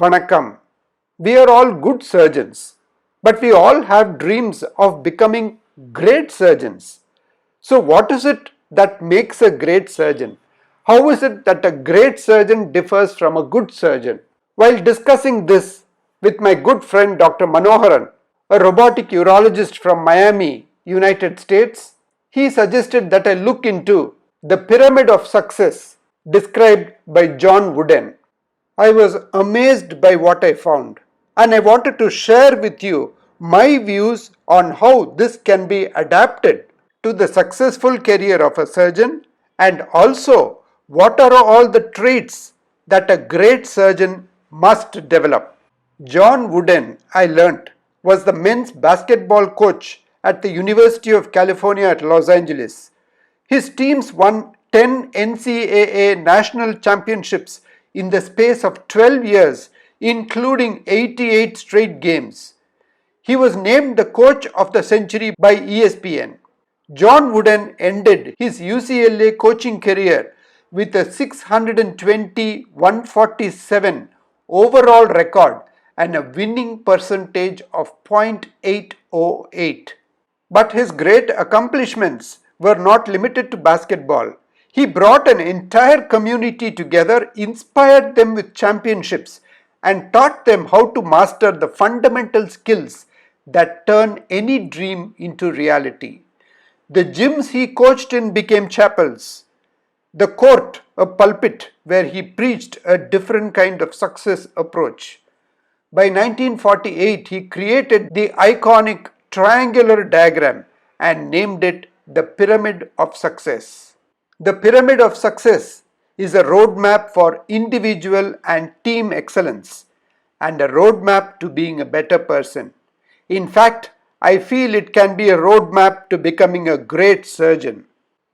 Vanakkam. We are all good surgeons, but we all have dreams of becoming great surgeons. So, what is it that makes a great surgeon? How is it that a great surgeon differs from a good surgeon? While discussing this with my good friend Dr. Manoharan, a robotic urologist from Miami, United States, he suggested that I look into the pyramid of success described by John Wooden. I was amazed by what I found, and I wanted to share with you my views on how this can be adapted to the successful career of a surgeon, and also what are all the traits that a great surgeon must develop. John Wooden, I learnt, was the men's basketball coach at the University of California at Los Angeles. His teams won 10 NCAA national championships in the space of 12 years, including 88 straight games. He was named the coach of the century by ESPN. John Wooden ended his UCLA coaching career with a 620-147 overall record and a winning percentage of .808. But his great accomplishments were not limited to basketball. He brought an entire community together, inspired them with championships, and taught them how to master the fundamental skills that turn any dream into reality. The gyms he coached in became chapels, the court a pulpit where he preached a different kind of success approach. By 1948, he created the iconic triangular diagram and named it the Pyramid of Success. The Pyramid of Success is a roadmap for individual and team excellence and a roadmap to being a better person. In fact, I feel it can be a roadmap to becoming a great surgeon.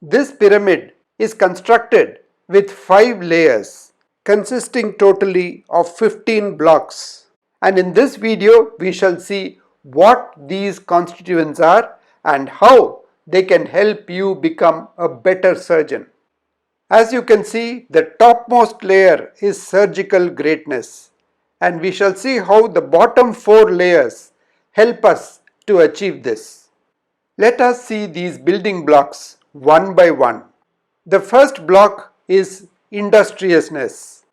This pyramid is constructed with 5 layers consisting totally of 15 blocks. And in this video, we shall see what these constituents are and how they can help you become a better surgeon. As you can see, the topmost layer is surgical greatness, and we shall see how the bottom 4 layers help us to achieve this. Let us see these building blocks one by one. The first block is industriousness.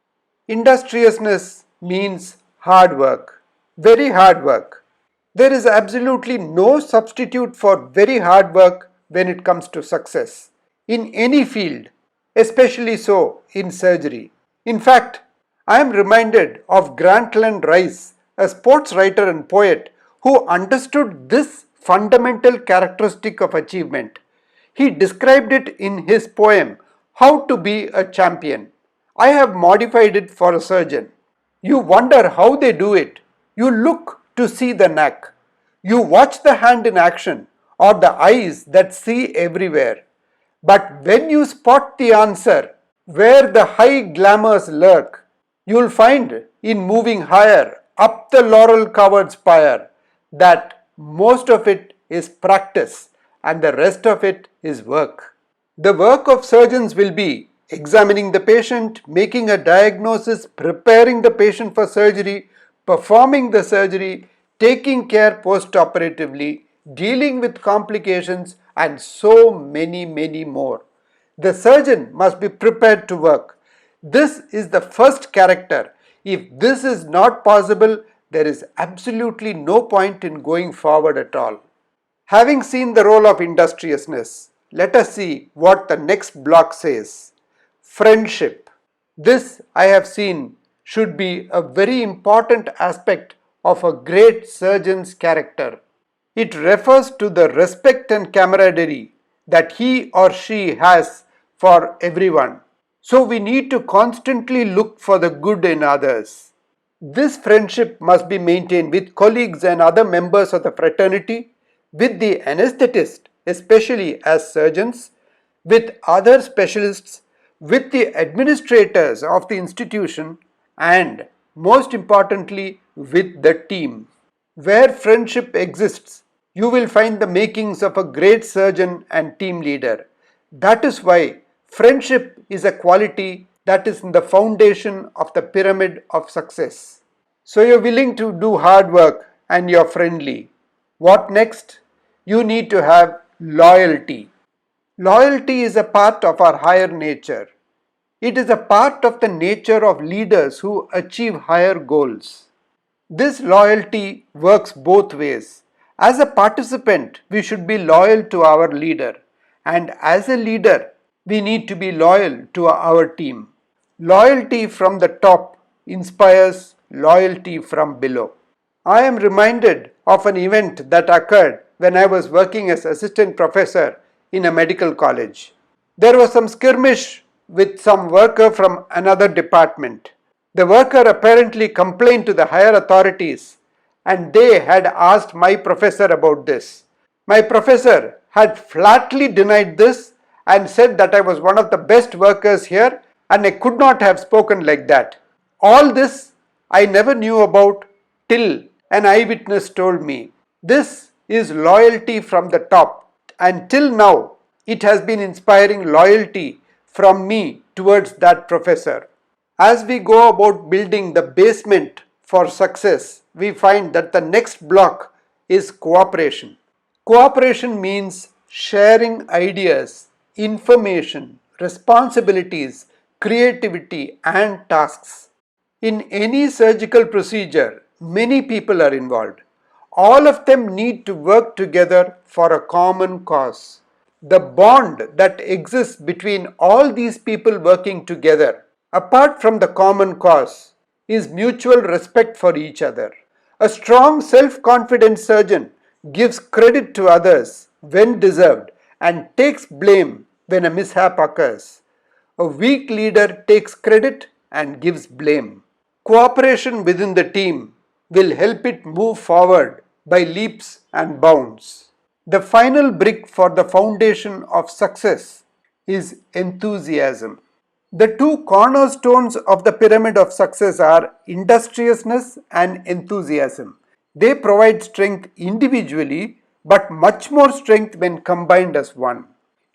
Industriousness means hard work, very hard work. There is absolutely no substitute for very hard work when it comes to success in any field, especially so in surgery. In fact, I am reminded of Grantland Rice, a sports writer and poet who understood this fundamental characteristic of achievement. He described it in his poem, How to Be a Champion. I have modified it for a surgeon. You wonder how they do it. You look to see the knack. You watch the hand in action or the eyes that see everywhere. But when you spot the answer, where the high glamours lurk, you'll find in moving higher up the laurel-covered spire that most of it is practice and the rest of it is work. The work of surgeons will be examining the patient, making a diagnosis, preparing the patient for surgery, performing the surgery, taking care post-operatively, dealing with complications, and so many more. The surgeon must be prepared to work. This is the first character. If this is not possible, there is absolutely no point in going forward at all. Having seen the role of industriousness, let us see what the next block says. Friendship. This I have seen should be a very important aspect of a great surgeon's character. It refers to the respect and camaraderie that he or she has for everyone. So we need to constantly look for the good in others. This friendship must be maintained with colleagues and other members of the fraternity, with the anesthetist, especially as surgeons, with other specialists, with the administrators of the institution, and most importantly, with the team. Where friendship exists, you will find the makings of a great surgeon and team leader. That is why friendship is a quality that is in the foundation of the pyramid of success. So you're willing to do hard work and you're friendly. What next? You need to have loyalty. Loyalty is a part of our higher nature. It is a part of the nature of leaders who achieve higher goals. This loyalty works both ways. As a participant, we should be loyal to our leader, and as a leader, we need to be loyal to our team. Loyalty from the top inspires loyalty from below. I am reminded of an event that occurred when I was working as assistant professor in a medical college. There was some skirmish with some worker from another department. The worker apparently complained to the higher authorities and they had asked my professor about this. My professor had flatly denied this and said that I was one of the best workers here and I could not have spoken like that. All this I never knew about till an eyewitness told me. This is loyalty from the top, and till now it has been inspiring loyalty from me towards that professor. As we go about building the basement for success, we find that the next block is cooperation. Cooperation means sharing ideas, information, responsibilities, creativity, and tasks. In any surgical procedure, many people are involved. All of them need to work together for a common cause. The bond that exists between all these people working together, apart from the common cause, is mutual respect for each other. A strong self-confident surgeon gives credit to others when deserved and takes blame when a mishap occurs. A weak leader takes credit and gives blame. Cooperation within the team will help it move forward by leaps and bounds. The final brick for the foundation of success is enthusiasm. The two cornerstones of the pyramid of success are industriousness and enthusiasm. They provide strength individually, but much more strength when combined as one.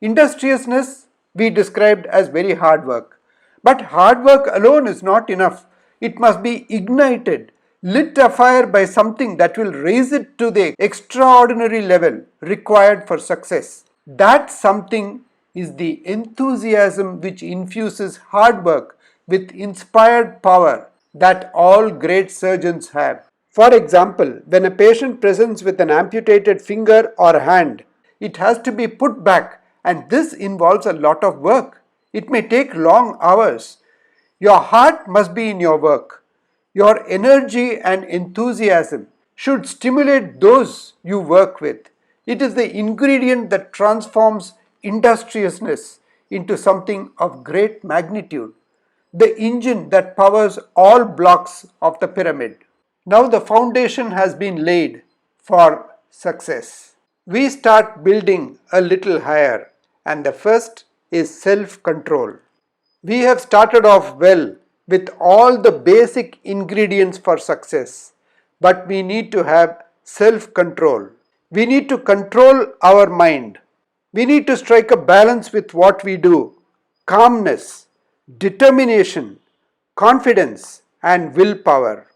Industriousness we described as very hard work. But hard work alone is not enough. It must be ignited, lit afire by something that will raise it to the extraordinary level required for success. That something is the enthusiasm which infuses hard work with inspired power that all great surgeons have. For example, when a patient presents with an amputated finger or hand, it has to be put back, and this involves a lot of work. It may take long hours. Your heart must be in your work. Your energy and enthusiasm should stimulate those you work with. It is the ingredient that transforms industriousness into something of great magnitude, the engine that powers all blocks of the pyramid. Now the foundation has been laid for success. We start building a little higher, and the first is self-control. We have started off well with all the basic ingredients for success, but we need to have self-control. We need to control our mind. We need to strike a balance with what we do. Calmness, determination, confidence, and willpower.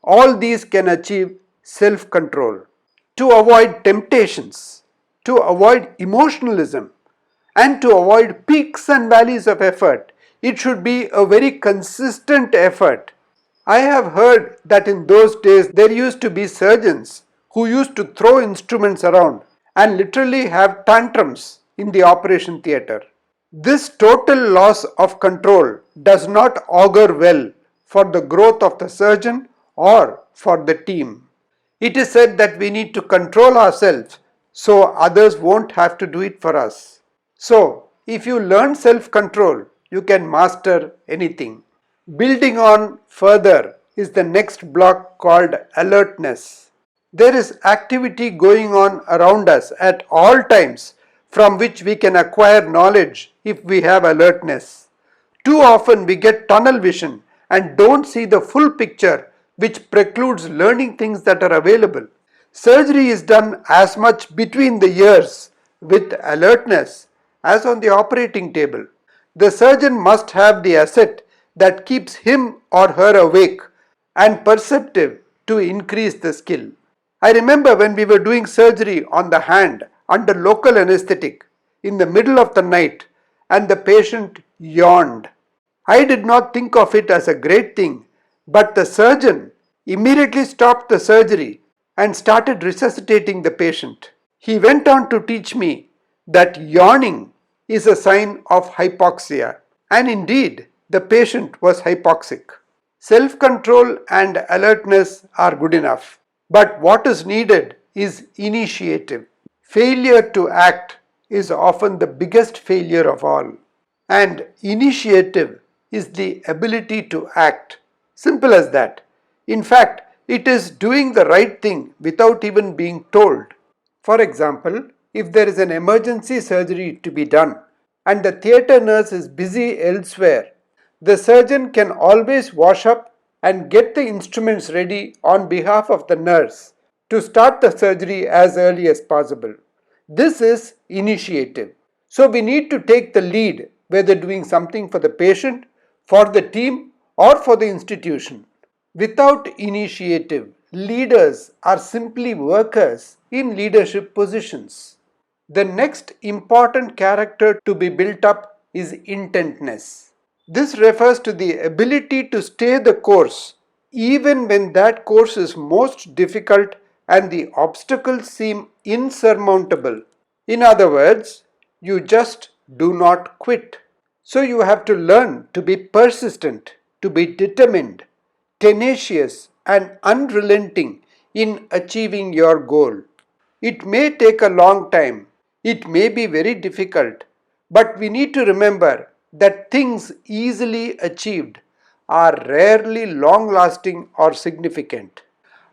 All these can achieve self-control. To avoid temptations, to avoid emotionalism, and to avoid peaks and valleys of effort, it should be a very consistent effort. I have heard that in those days there used to be surgeons who used to throw instruments around and literally have tantrums in the operation theatre. This total loss of control does not augur well for the growth of the surgeon or for the team. It is said that we need to control ourselves so others won't have to do it for us. So, if you learn self-control, you can master anything. Building on further is the next block called alertness. There is activity going on around us at all times from which we can acquire knowledge if we have alertness. Too often we get tunnel vision and don't see the full picture, which precludes learning things that are available. Surgery is done as much between the ears with alertness as on the operating table. The surgeon must have the asset that keeps him or her awake and perceptive to increase the skill. I remember when we were doing surgery on the hand under local anesthetic in the middle of the night and the patient yawned. I did not think of it as a great thing, but the surgeon immediately stopped the surgery and started resuscitating the patient. He went on to teach me that yawning is a sign of hypoxia, and indeed, the patient was hypoxic. Self control and alertness are good enough, but what is needed is initiative. Failure to act is often the biggest failure of all, and initiative is the ability to act. Simple as that. In fact, it is doing the right thing without even being told. For example, if there is an emergency surgery to be done and the theatre nurse is busy elsewhere, the surgeon can always wash up and get the instruments ready on behalf of the nurse to start the surgery as early as possible. This is initiative. So we need to take the lead, whether doing something for the patient, for the team, or for the institution. Without initiative, leaders are simply workers in leadership positions. The next important character to be built up is intentness. This refers to the ability to stay the course even when that course is most difficult and the obstacles seem insurmountable. In other words, you just do not quit. So you have to learn to be persistent, to be determined, tenacious, and unrelenting in achieving your goal. It may take a long time, it may be very difficult, but we need to remember that things easily achieved are rarely long lasting or significant.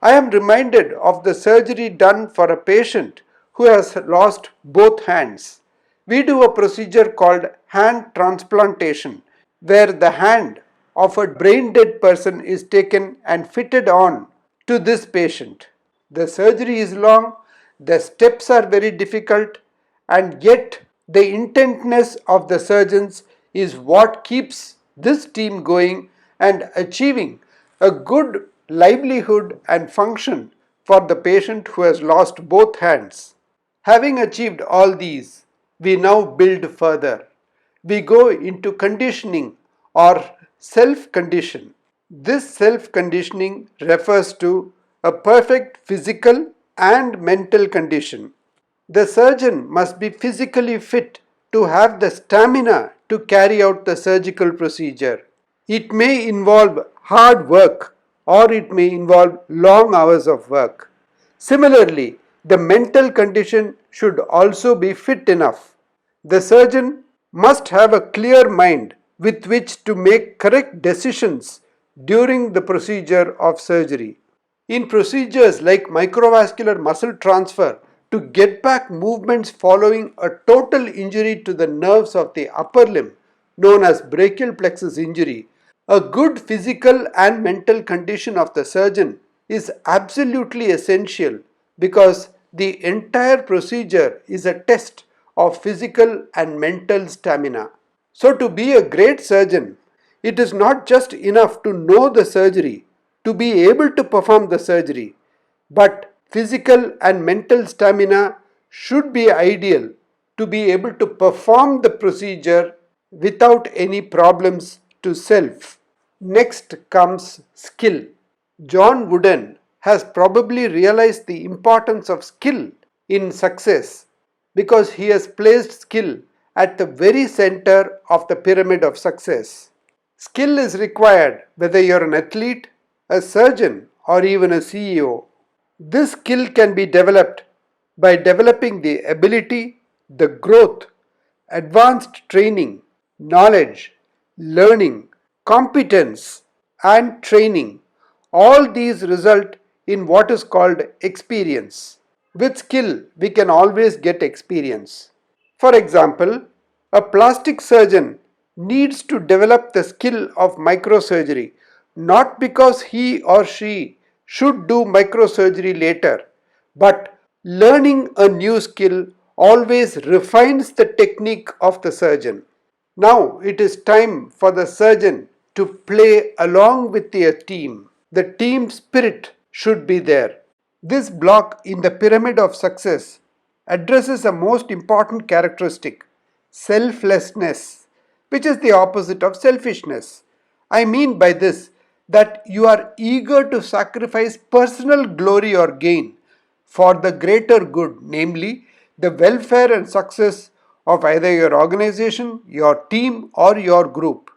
I am reminded of the surgery done for a patient who has lost both hands. We do a procedure called hand transplantation, where the hand of a brain dead person is taken and fitted on to this patient. The surgery is long, the steps are very difficult, and yet the intentness of the surgeons is what keeps this team going and achieving a good livelihood and function for the patient who has lost both hands. Having achieved all these, we now build further. We go into conditioning or self condition. This self conditioning refers to a perfect physical and mental condition. The surgeon must be physically fit to have the stamina to carry out the surgical procedure. It may involve hard work or it may involve long hours of work. Similarly, the mental condition should also be fit enough. The surgeon must have a clear mind with which to make correct decisions during the procedure of surgery. In procedures like microvascular muscle transfer, to get back movements following a total injury to the nerves of the upper limb, known as brachial plexus injury, a good physical and mental condition of the surgeon is absolutely essential because the entire procedure is a test of physical and mental stamina. So, to be a great surgeon, it is not just enough to know the surgery, to be able to perform the surgery, but physical and mental stamina should be ideal to be able to perform the procedure without any problems to self. Next comes skill. John Wooden has probably realized the importance of skill in success because he has placed skill at the very center of the pyramid of success. Skill is required whether you're an athlete, a surgeon, or even a CEO. This skill can be developed by developing the ability, the growth, advanced training, knowledge, learning, competence, and training. All these result in what is called experience. With skill, we can always get experience. For example, a plastic surgeon needs to develop the skill of microsurgery not because he or she should do microsurgery later, but learning a new skill always refines the technique of the surgeon. Now it is time for the surgeon to play along with their team. the team spirit should be there. This block in the pyramid of success addresses a most important characteristic, selflessness, which is the opposite of selfishness. I mean by this that you are eager to sacrifice personal glory or gain for the greater good, namely the welfare and success of either your organization, your team, or your group.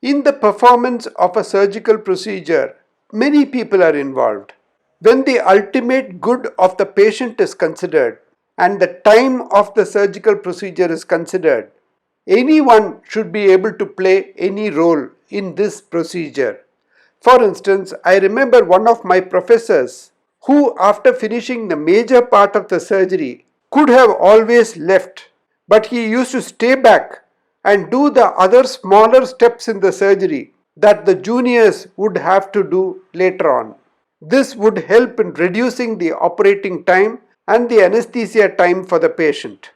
In the performance of a surgical procedure, many people are involved. When the ultimate good of the patient is considered and the time of the surgical procedure is considered, anyone should be able to play any role in this procedure. For instance, I remember one of my professors who, after finishing the major part of the surgery, could have always left, but he used to stay back and do the other smaller steps in the surgery that the juniors would have to do later on. This would help in reducing the operating time and the anesthesia time for the patient.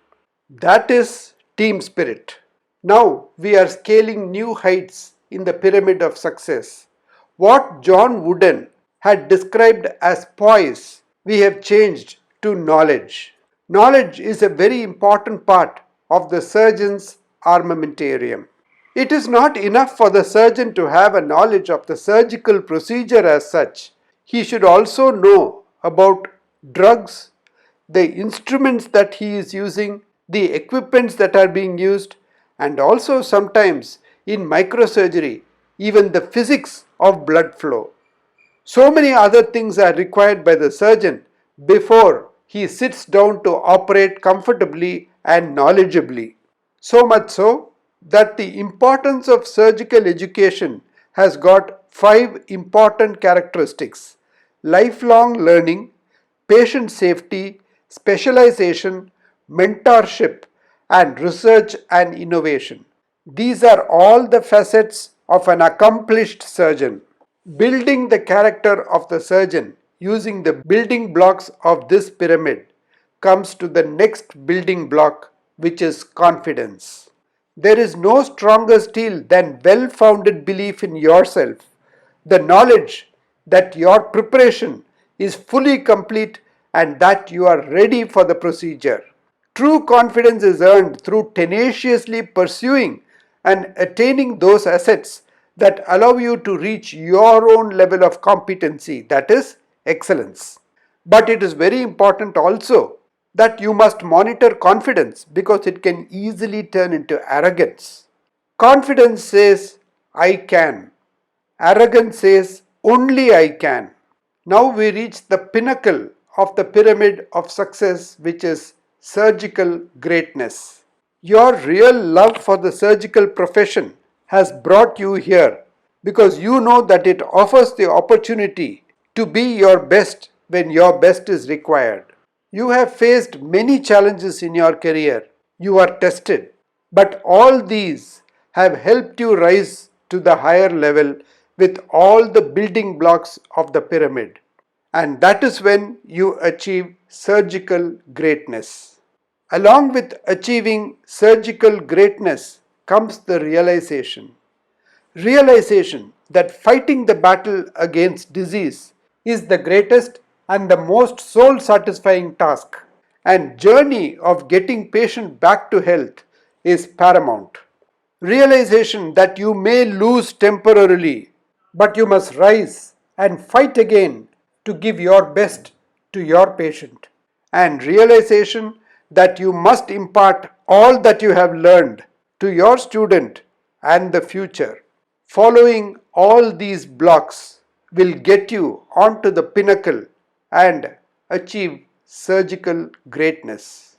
That is team spirit. Now we are scaling new heights in the pyramid of success. What John Wooden had described as poise, we have changed to knowledge. Knowledge is a very important part of the surgeon's armamentarium. It is not enough for the surgeon to have a knowledge of the surgical procedure as such. He should also know about drugs, the instruments that he is using, the equipments that are being used, and also sometimes in microsurgery, even the physics of blood flow. So many other things are required by the surgeon before he sits down to operate comfortably and knowledgeably. So much so that the importance of surgical education has got 5 important characteristics: lifelong learning, patient safety, specialization, mentorship, and research and innovation. These are all the facets of an accomplished surgeon. Building the character of the surgeon using the building blocks of this pyramid comes to the next building block, which is confidence. There is no stronger steel than well-founded belief in yourself, the knowledge that your preparation is fully complete and that you are ready for the procedure. True confidence is earned through tenaciously pursuing and attaining those assets that allow you to reach your own level of competency, that is, excellence. But it is very important also that you must monitor confidence because it can easily turn into arrogance. Confidence says, I can. Arrogance says, only I can. Now we reach the pinnacle of the pyramid of success, which is surgical greatness. Your real love for the surgical profession has brought you here because you know that it offers the opportunity to be your best when your best is required. You have faced many challenges in your career. You are tested. But all these have helped you rise to the higher level with all the building blocks of the pyramid. And that is when you achieve surgical greatness. Along with achieving surgical greatness comes the realization that fighting the battle against disease is the greatest and the most soul satisfying task, and journey of getting patient back to health is paramount. Realization that you may lose temporarily, but you must rise and fight again to give your best to your patient, and realization that you must impart all that you have learned to your student and the future. Following all these blocks will get you onto the pinnacle and achieve surgical greatness.